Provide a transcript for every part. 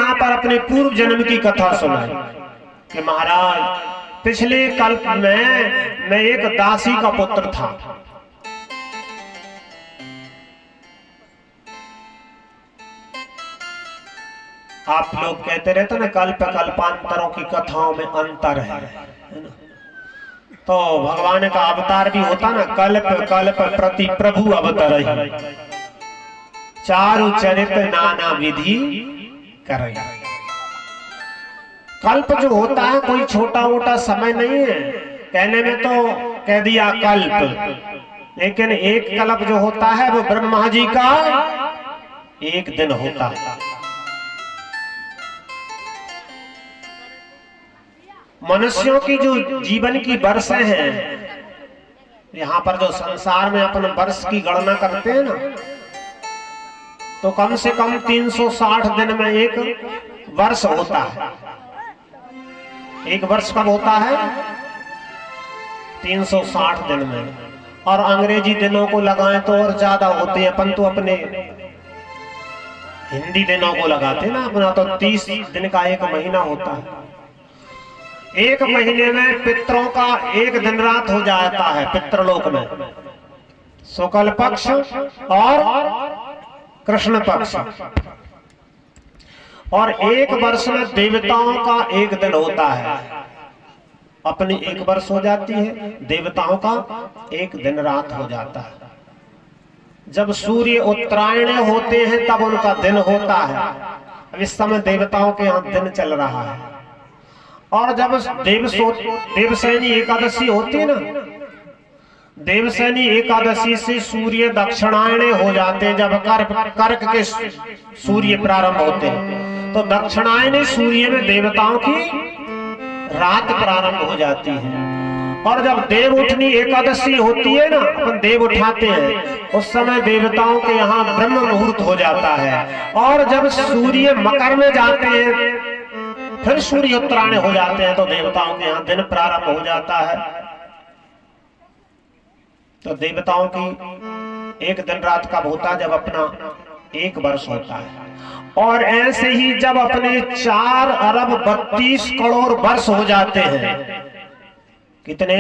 यहाँ पर अपने पूर्व जन्म की कथा सुनाई कि महाराज पिछले कल्प में मैं एक दासी का पुत्र था। आप लोग कहते रहते ना कल्प कल्पांतरों की कथाओं में अंतर है ना। तो भगवान का अवतार भी होता ना, कल्प कल्प प्रति प्रभु अवतार, चारु चरित नाना विधि करे। कल्प जो होता है कोई छोटा मोटा समय नहीं है, कहने में तो कह दिया कल्प, लेकिन एक कल्प जो होता है वो ब्रह्मा जी का एक दिन होता है। मनुष्यों की जो जीवन की वर्षें हैं, यहाँ पर जो संसार में अपन वर्ष की गणना करते हैं ना, तो कम से कम 360 दिन में एक वर्ष होता है। एक वर्ष कब होता है? 360 दिन में। और अंग्रेजी दिनों को लगाएं तो और ज्यादा होते हैं, अपन तो अपने हिंदी दिनों को लगाते ना, अपना तो 30 दिन का एक महीना होता है। एक महीने में पितरों का एक दिन रात हो जाता है पितृलोक में, शुक्ल पक्ष और कृष्ण पक्ष। और एक वर्ष में देवताओं का एक दिन होता है, अपनी एक वर्ष हो जाती है, देवताओं का एक दिन रात हो जाता है। जब सूर्य उत्तरायण होते हैं तब उनका दिन होता है। अब इस समय देवताओं के यहाँ दिन चल रहा है। और जब देवसैनी एकादशी होती है ना, देवसैनी एकादशी से सूर्य दक्षिणायण हो जाते हैं। जब कर्क के सूर्य प्रारंभ होते हैं तो दक्षिणायन सूर्य में देवताओं की रात प्रारंभ हो जाती है। और जब देव उठनी एकादशी होती है ना, अपन देव उठाते हैं, उस समय देवताओं के यहाँ ब्रह्म मुहूर्त हो जाता है। और जब सूर्य मकर में जाते हैं, फिर सूर्य उत्तरायण हो जाते हैं, तो देवताओं के यहाँ दिन प्रारंभ हो जाता है। तो देवताओं की एक दिन रात कब होता है? जब अपना एक वर्ष होता है। और ऐसे ही जब अपने 4 अरब 32 करोड़ वर्ष हो जाते हैं, कितने?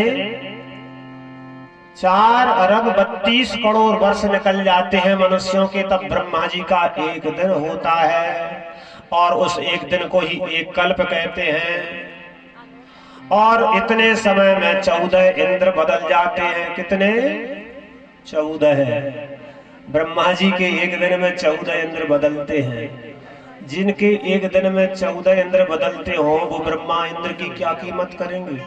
4 अरब 32 करोड़ वर्ष निकल जाते हैं मनुष्यों के, तब ब्रह्मा जी का एक दिन होता है। और उस एक दिन को ही एक कल्प कहते हैं। और इतने समय में 14 इंद्र बदल जाते हैं। कितने? 14 है। ब्रह्मा जी के एक दिन में 14 इंद्र बदलते हैं। जिनके एक दिन में 14 इंद्र बदलते हो, वो ब्रह्मा इंद्र की क्या कीमत करेंगे?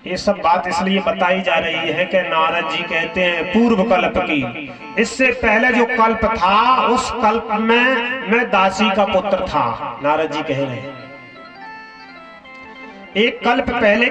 ये सब बात इसलिए बताई जा रही है कि नारद जी कहते हैं पूर्व कल्प की, इससे पहले जो कल्प था उस कल्प में मैं दासी का पुत्र था। नारद जी कह रहे हैं एक कल्प पहले